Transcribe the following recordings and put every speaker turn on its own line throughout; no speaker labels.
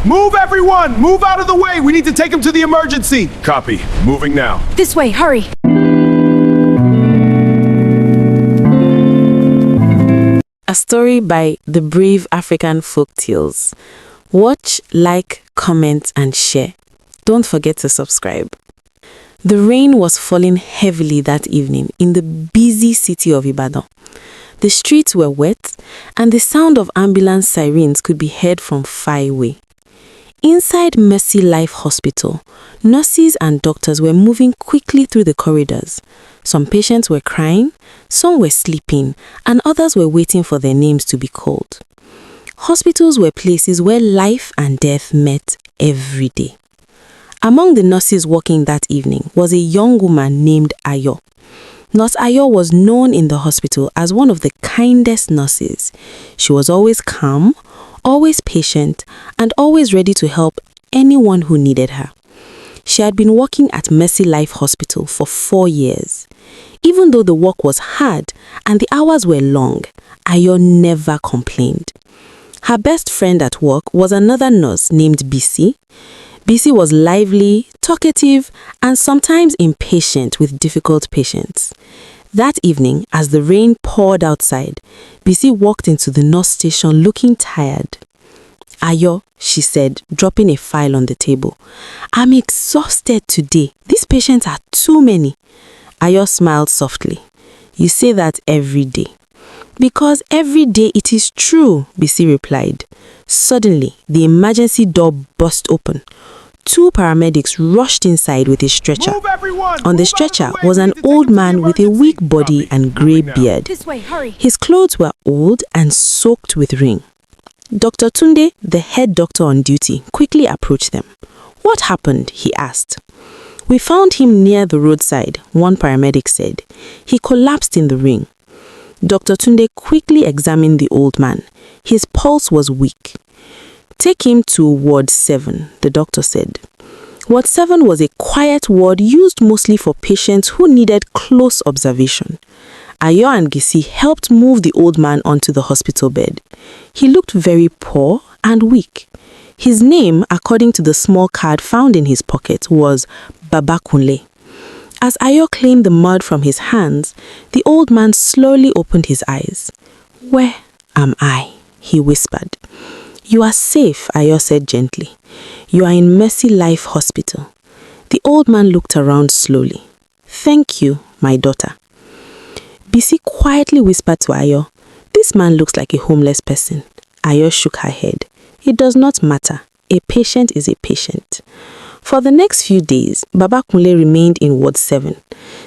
Move, everyone! Move out of the way! We need to take him to the emergency! Copy. Moving now.
This way, hurry!
A story by the Brave African Folktales. Watch, like, comment, and share. Don't forget to subscribe. The rain was falling heavily that evening in the busy city of Ibadan. The streets were wet, and the sound of ambulance sirens could be heard from far away. Inside Mercy Life Hospital, nurses and doctors were moving quickly through the corridors. Some patients were crying, some were sleeping, and others were waiting for their names to be called. Hospitals were places where life and death met every day. Among the nurses working that evening was a young woman named Ayo. Nurse Ayo was known in the hospital as one of the kindest nurses. She was always calm, always patient, and always ready to help anyone who needed her. She had been working at Mercy Life Hospital for 4 years. Even though the work was hard and the hours were long, Ayo never complained. Her best friend at work was another nurse named Bisi. Bisi was lively, talkative, and sometimes impatient with difficult patients. That evening, as the rain poured outside, Bisi walked into the nurse station looking tired. "Ayo," she said, dropping a file on the table. "I'm exhausted today. These patients are too many." Ayo smiled softly. "You say that every day." "Because every day it is true," Bisi replied. Suddenly, the emergency door burst open. 2 paramedics rushed inside with a stretcher. On the stretcher was an old man with a weak body and grey beard.
This way, hurry!
His clothes were old and soaked with rain. Dr. Tunde, the head doctor on duty, quickly approached them. "What happened?" he asked. "We found him near the roadside," one paramedic said. "He collapsed in the rain." Dr. Tunde quickly examined the old man. His pulse was weak. "Take him to Ward 7, the doctor said. Ward 7 was a quiet ward used mostly for patients who needed close observation. Ayo and Gisi helped move the old man onto the hospital bed. He looked very poor and weak. His name, according to the small card found in his pocket, was Baba Kunle. As Ayo cleaned the mud from his hands, the old man slowly opened his eyes. "Where am I?" he whispered. "You are safe," Ayo said gently. "You are in Mercy Life Hospital." The old man looked around slowly. "Thank you, my daughter." Bisi quietly whispered to Ayo, "This man looks like a homeless person." Ayo shook her head. "It does not matter. A patient is a patient." For the next few days, Baba Kunle remained in Ward 7.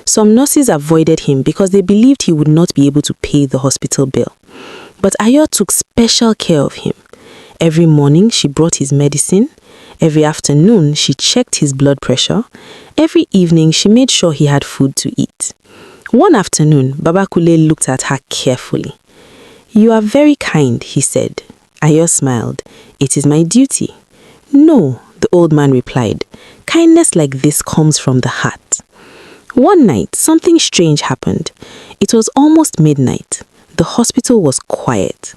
Some nurses avoided him because they believed he would not be able to pay the hospital bill. But Ayo took special care of him. Every morning, she brought his medicine. Every afternoon, she checked his blood pressure. Every evening, she made sure he had food to eat. One afternoon, Baba Kunle looked at her carefully. "You are very kind," he said. Ayo smiled. "It is my duty." "No," the old man replied. "Kindness like this comes from the heart." One night, something strange happened. It was almost midnight. The hospital was quiet.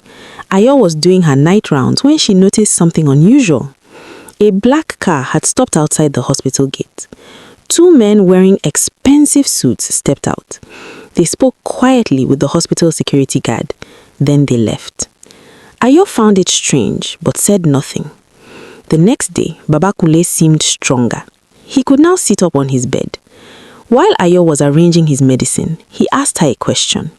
Ayo was doing her night rounds when she noticed something unusual. A black car had stopped outside the hospital gate. 2 men wearing expensive suits stepped out. They spoke quietly with the hospital security guard. Then they left. Ayo found it strange, but said nothing. The next day, Baba Kunle seemed stronger. He could now sit up on his bed. While Ayo was arranging his medicine, he asked her a question.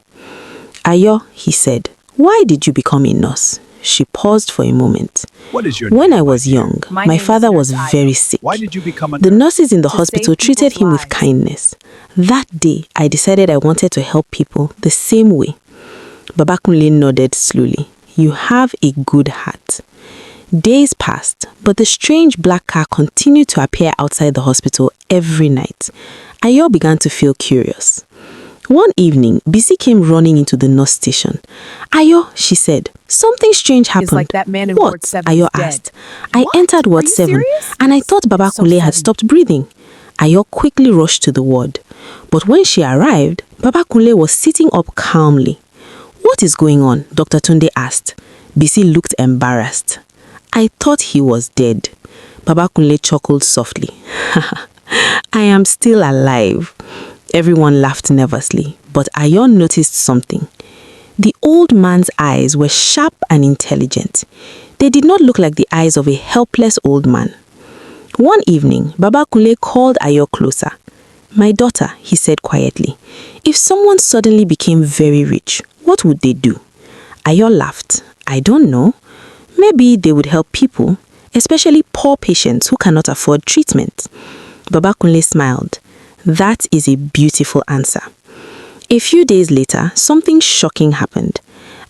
"Ayo," he said, "why did you become a nurse?" She paused for a moment.
What is your
"When
name,
I was young, my father was very sick.
Why did you become a
The
nurse?
nurses in the hospital
save
treated him
people's
with
lives.
kindness. That day, I decided I wanted to help people the same way." Baba Kunle nodded slowly. "You have a good heart." Days passed, but the strange black car continued to appear outside the hospital every night. Ayo began to feel curious. One evening, Bisi came running into the nurse station. "Ayo," she said, "something strange happened."
like that man in
"What?"
Ward 7
Ayo
is dead.
asked. "I
What?
entered Ward
Are you
7
serious?
and I thought Baba
So
Kunle had
sudden.
stopped breathing." Ayo quickly rushed to the ward. But when she arrived, Baba Kunle was sitting up calmly. "What is going on?" Dr. Tunde asked. Bisi looked embarrassed. I thought he was dead. Baba Kunle chuckled softly. I am still alive. Everyone laughed nervously, but Ayo noticed something. The old man's eyes were sharp and intelligent. They did not look like the eyes of a helpless old man. One evening, Baba Kunle called Ayo closer. My daughter, he said quietly, if someone suddenly became very rich, what would they do? Ayo laughed. I don't know. Maybe they would help people, especially poor patients who cannot afford treatment. Baba Kunle smiled. That is a beautiful answer. A few days later, something shocking happened.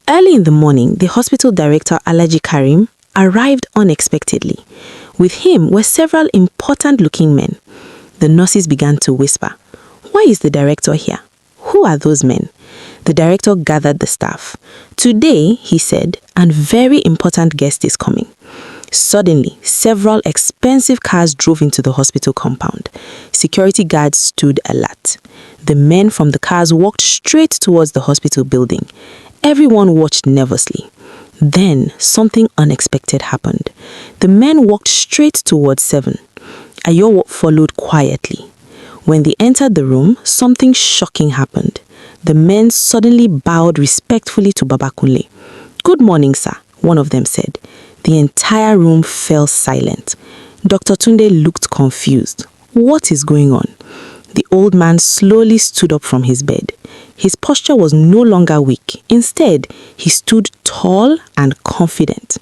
Early in the morning, the hospital director, Alhaji Karim, arrived unexpectedly. With him were several important-looking men. The nurses began to whisper, "Why is the director here? Who are those men?" The director gathered the staff. "Today," he said, "a very important guest is coming." Suddenly, several expensive cars drove into the hospital compound. Security guards stood alert. The men from the cars walked straight towards the hospital building. Everyone watched nervously. Then, something unexpected happened. The men walked straight towards 7. Ayo followed quietly. When they entered the room, something shocking happened. The men suddenly bowed respectfully to Baba Kunle. "Good morning, sir," one of them said. The entire room fell silent. Dr. Tunde looked confused. What is going on? The old man slowly stood up from his bed. His posture was no longer weak. Instead, he stood tall and confident.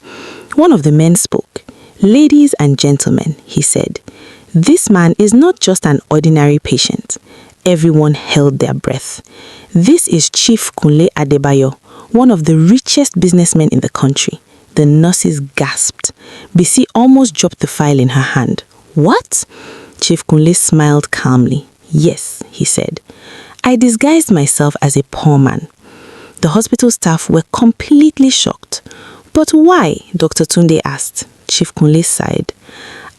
One of the men spoke. "Ladies and gentlemen," he said, "this man is not just an ordinary patient." Everyone held their breath. "This is Chief Kunle Adebayo, one of the richest businessmen in the country." The nurses gasped. Bisi almost dropped the file in her hand. "What?" Chief Kunle smiled calmly. "Yes," he said. "I disguised myself as a poor man." The hospital staff were completely shocked. "But why?" Dr. Tunde asked. Chief Kunle sighed.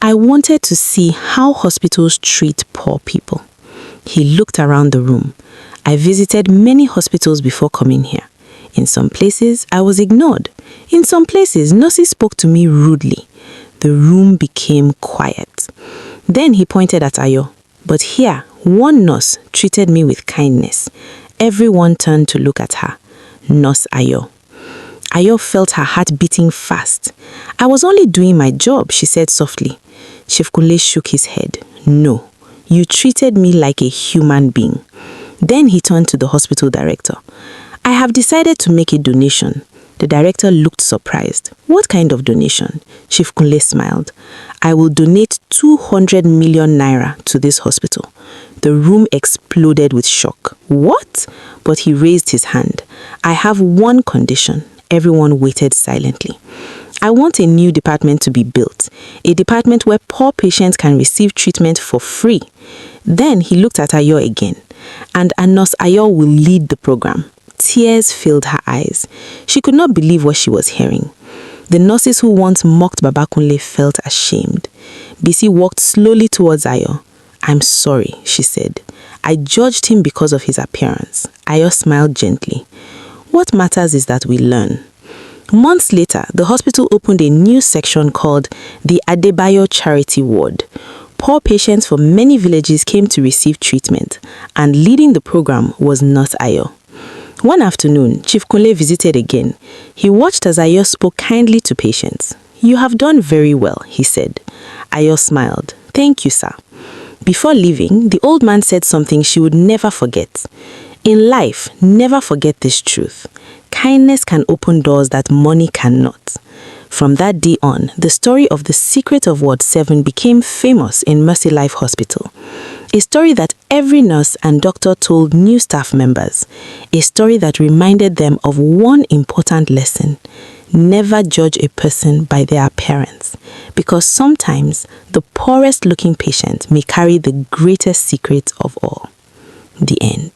"I wanted to see how hospitals treat poor people." He looked around the room. "I visited many hospitals before coming here. In some places, I was ignored. In some places, nurses spoke to me rudely." The room became quiet. Then he pointed at Ayo. "But here, one nurse treated me with kindness." Everyone turned to look at her. Nurse Ayo. Ayo felt her heart beating fast. "I was only doing my job," she said softly. Chief Kunle shook his head. "No, you treated me like a human being." Then he turned to the hospital director. "I have decided to make a donation." The director looked surprised. "What kind of donation?" Chief Kunle smiled. "I will donate 200 million naira to this hospital." The room exploded with shock. "What?" But he raised his hand. "I have one condition." Everyone waited silently. "I want a new department to be built. A department where poor patients can receive treatment for free." Then he looked at Ayo again. "And Nurse Ayo will lead the program." Tears filled her eyes. She could not believe what she was hearing. The nurses who once mocked Baba Kunle felt ashamed. Bisi walked slowly towards Ayo. "I'm sorry," she said. "I judged him because of his appearance." Ayo smiled gently. "What matters is that we learn." Months later, the hospital opened a new section called the Adebayo Charity Ward. Poor patients from many villages came to receive treatment, and leading the program was Nurse Ayo. One afternoon, Chief Kunle visited again. He watched as Ayo spoke kindly to patients. "You have done very well," he said. Ayo smiled. "Thank you, sir." Before leaving, the old man said something she would never forget. In life, never forget this truth. Kindness can open doors that money cannot. From that day on, the story of the secret of Ward 7 became famous in Mercy Life Hospital. A story that every nurse and doctor told new staff members. A story that reminded them of one important lesson. Never judge a person by their appearance, because sometimes the poorest looking patient may carry the greatest secret of all. The end.